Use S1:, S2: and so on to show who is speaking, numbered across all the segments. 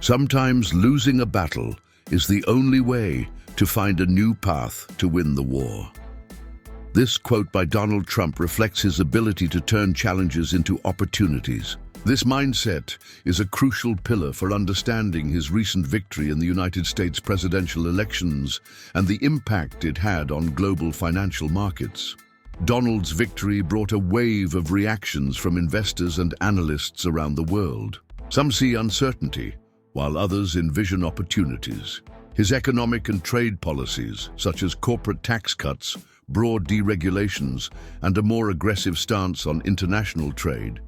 S1: Sometimes losing a battle is the only way to find a new path to win the war. This quote by Donald Trump reflects his ability to turn challenges into opportunities. This mindset is a crucial pillar for understanding his recent victory in the United States presidential elections and the impact it had on global financial markets. Donald's victory brought a wave of reactions from investors and analysts around the world. Some see uncertainty, while others envision opportunities. His economic and trade policies, such as corporate tax cuts, broad deregulations, and a more aggressive stance on international trade,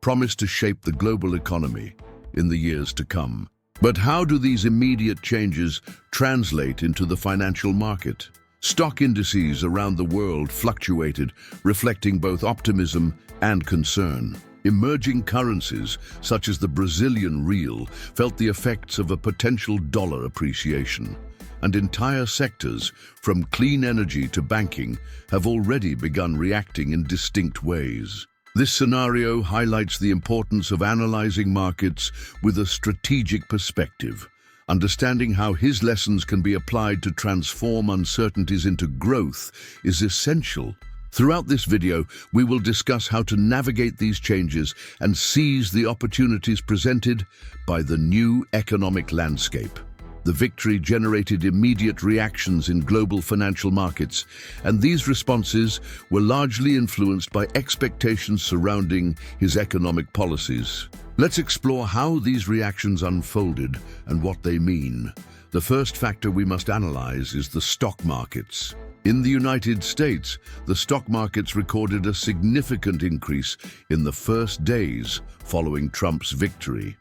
S1: promise to shape the global economy in the years to come. But how do these immediate changes translate into the financial market? Stock indices around the world fluctuated, reflecting both optimism and concern. Emerging currencies, such as the Brazilian real, felt the effects of a potential dollar appreciation. And entire sectors, from clean energy to banking, have already begun reacting in distinct ways. This scenario highlights the importance of analyzing markets with a strategic perspective. Understanding how his lessons can be applied to transform uncertainties into growth is essential. Throughout this video, we will discuss how to navigate these changes and seize the opportunities presented by the new economic landscape. The victory generated immediate reactions in global financial markets, and these responses were largely influenced by expectations surrounding his economic policies. Let's explore how these reactions unfolded and what they mean. The first factor we must analyze is the stock markets. In the United States, the stock markets recorded a significant increase in the first days following Trump's victory.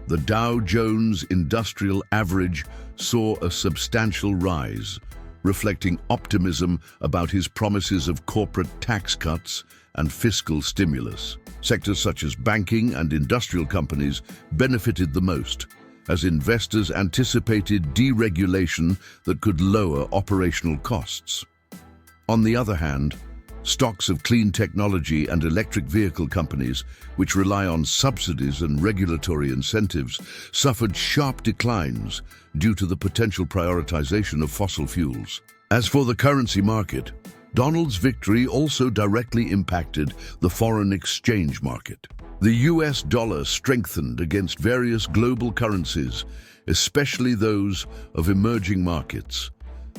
S1: The Dow Jones Industrial Average saw a substantial rise, reflecting optimism about his promises of corporate tax cuts and fiscal stimulus. Sectors such as banking and industrial companies benefited the most, as investors anticipated deregulation that could lower operational costs. On the other hand, stocks of clean technology and electric vehicle companies, which rely on subsidies and regulatory incentives, suffered sharp declines due to the potential prioritization of fossil fuels. As for the currency market, Donald's victory also directly impacted the foreign exchange market. The US dollar strengthened against various global currencies, especially those of emerging markets.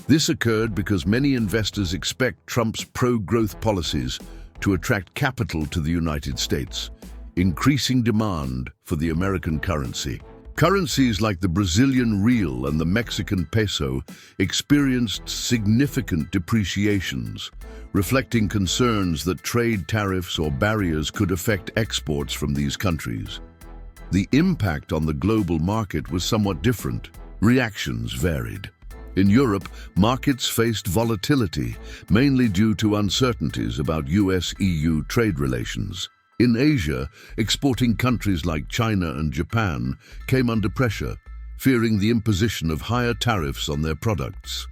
S1: This occurred because many investors expect Trump's pro-growth policies to attract capital to the United States, increasing demand for the American currency. Currencies like the Brazilian real and the Mexican peso experienced significant depreciations, reflecting concerns that trade tariffs or barriers could affect exports from these countries. The impact on the global market was somewhat different. Reactions varied. In Europe, markets faced volatility, mainly due to uncertainties about US-EU trade relations. In Asia, exporting countries like China and Japan came under pressure, fearing the imposition of higher tariffs on their products.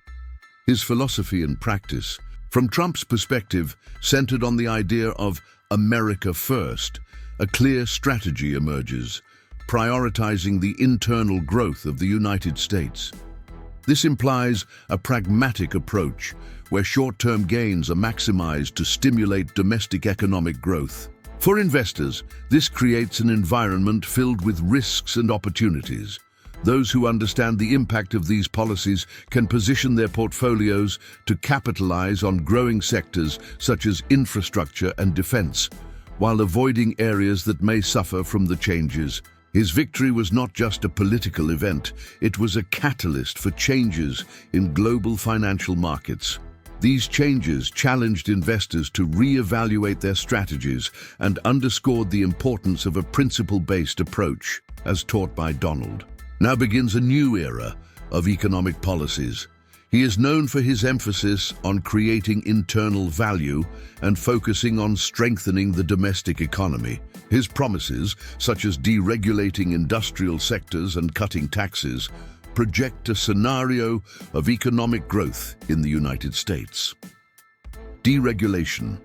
S1: His philosophy and practice, from Trump's perspective, centered on the idea of America first. A clear strategy emerges, prioritizing the internal growth of the United States. This implies a pragmatic approach, where short-term gains are maximized to stimulate domestic economic growth. For investors, this creates an environment filled with risks and opportunities. Those who understand the impact of these policies can position their portfolios to capitalize on growing sectors such as infrastructure and defense, while avoiding areas that may suffer from the changes. His victory was not just a political event, it was a catalyst for changes in global financial markets. These changes challenged investors to re-evaluate their strategies and underscored the importance of a principle-based approach, as taught by Donald. Now begins a new era of economic policies. He is known for his emphasis on creating internal value and focusing on strengthening the domestic economy. His promises, such as deregulating industrial sectors and cutting taxes, project a scenario of economic growth in the United States. Deregulation.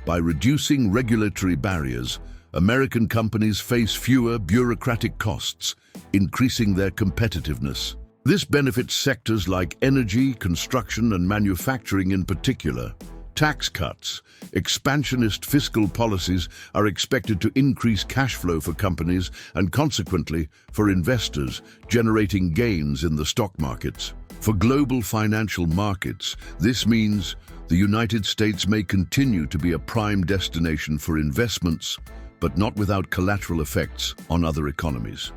S1: By reducing regulatory barriers, American companies face fewer bureaucratic costs, increasing their competitiveness. This benefits sectors like energy, construction, and manufacturing in particular. Tax cuts, expansionist fiscal policies are expected to increase cash flow for companies and consequently for investors, generating gains in the stock markets. For global financial markets, this means the United States may continue to be a prime destination for investments, but not without collateral effects on other economies.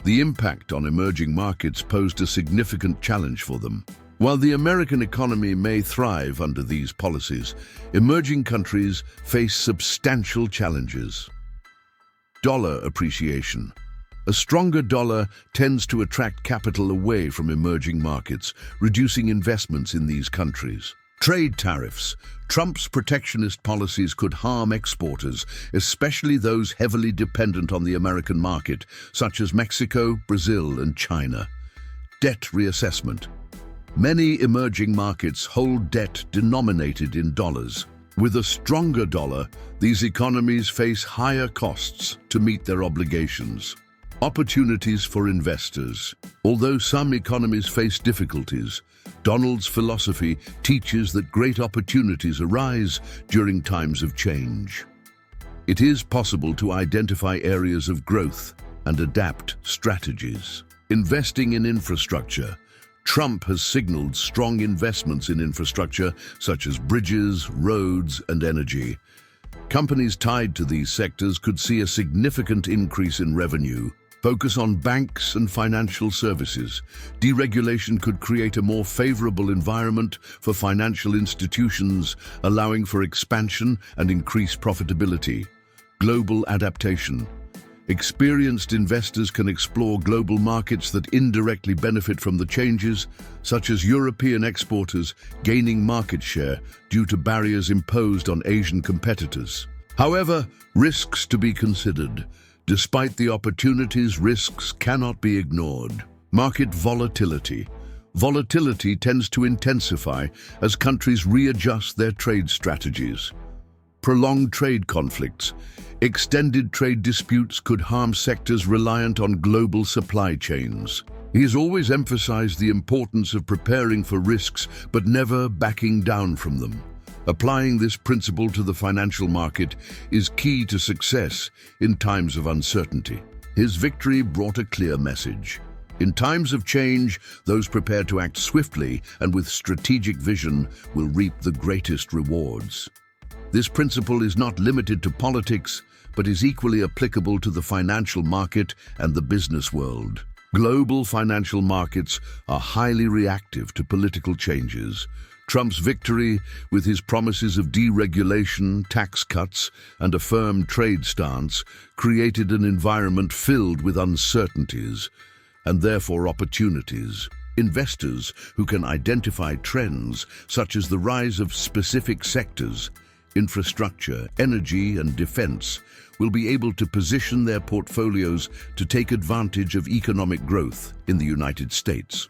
S1: The impact on emerging markets posed a significant challenge for them. While the American economy may thrive under these policies, emerging countries face substantial challenges. Dollar appreciation. A stronger dollar tends to attract capital away from emerging markets, reducing investments in these countries. Trade tariffs. Trump's protectionist policies could harm exporters, especially those heavily dependent on the American market, such as Mexico, Brazil, and China. Debt reassessment. Many emerging markets hold debt denominated in dollars. With a stronger dollar, these economies face higher costs to meet their obligations. Opportunities for investors. Although some economies face difficulties, Donald's philosophy teaches that great opportunities arise during times of change. It is possible to identify areas of growth and adapt strategies. Investing in infrastructure. Trump has signaled strong investments in infrastructure such as bridges, roads, and energy. Companies tied to these sectors could see a significant increase in revenue. Focus on banks and financial services. Deregulation could create a more favorable environment for financial institutions, allowing for expansion and increased profitability. Global adaptation. Experienced investors can explore global markets that indirectly benefit from the changes, such as European exporters gaining market share due to barriers imposed on Asian competitors. However, risks to be considered. Despite the opportunities, risks cannot be ignored. Market volatility. Volatility tends to intensify as countries readjust their trade strategies. Prolonged trade conflicts. Extended trade disputes could harm sectors reliant on global supply chains. He has always emphasized the importance of preparing for risks but never backing down from them. Applying this principle to the financial market is key to success in times of uncertainty. His victory brought a clear message. In times of change, those prepared to act swiftly and with strategic vision will reap the greatest rewards. This principle is not limited to politics, but is equally applicable to the financial market and the business world. Global financial markets are highly reactive to political changes. Trump's victory, with his promises of deregulation, tax cuts, and a firm trade stance, created an environment filled with uncertainties, and therefore opportunities. Investors who can identify trends, such as the rise of specific sectors, infrastructure, energy, and defense, will be able to position their portfolios to take advantage of economic growth in the United States.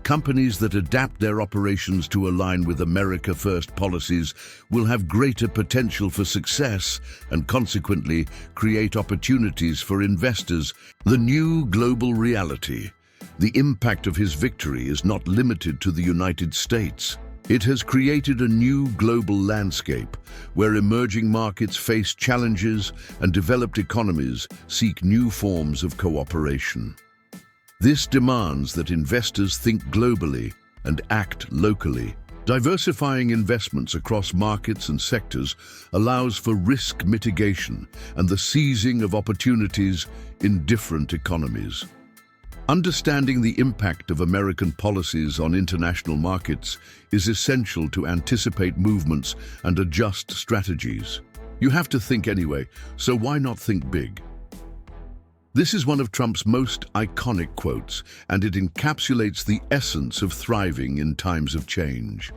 S1: Companies that adapt their operations to align with America First policies will have greater potential for success and consequently create opportunities for investors. The new global reality. The impact of his victory is not limited to the United States. It has created a new global landscape where emerging markets face challenges and developed economies seek new forms of cooperation. This demands that investors think globally and act locally. Diversifying investments across markets and sectors allows for risk mitigation and the seizing of opportunities in different economies. Understanding the impact of American policies on international markets is essential to anticipate movements and adjust strategies. You have to think anyway, so why not think big? This is one of Trump's most iconic quotes, and it encapsulates the essence of thriving in times of change.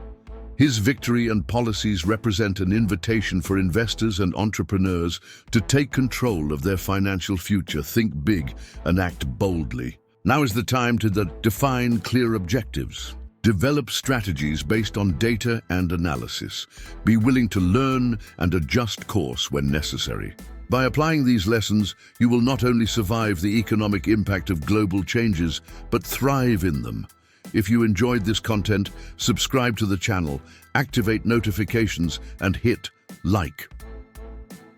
S1: His victory and policies represent an invitation for investors and entrepreneurs to take control of their financial future, think big, and act boldly. Now is the time to define clear objectives. Develop strategies based on data and analysis. Be willing to learn and adjust course when necessary. By applying these lessons, you will not only survive the economic impact of global changes, but thrive in them. If you enjoyed this content, subscribe to the channel, activate notifications, and hit like.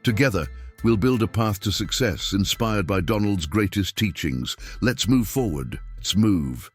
S1: Together, we'll build a path to success inspired by Donald's greatest teachings. Let's move forward. Let's move.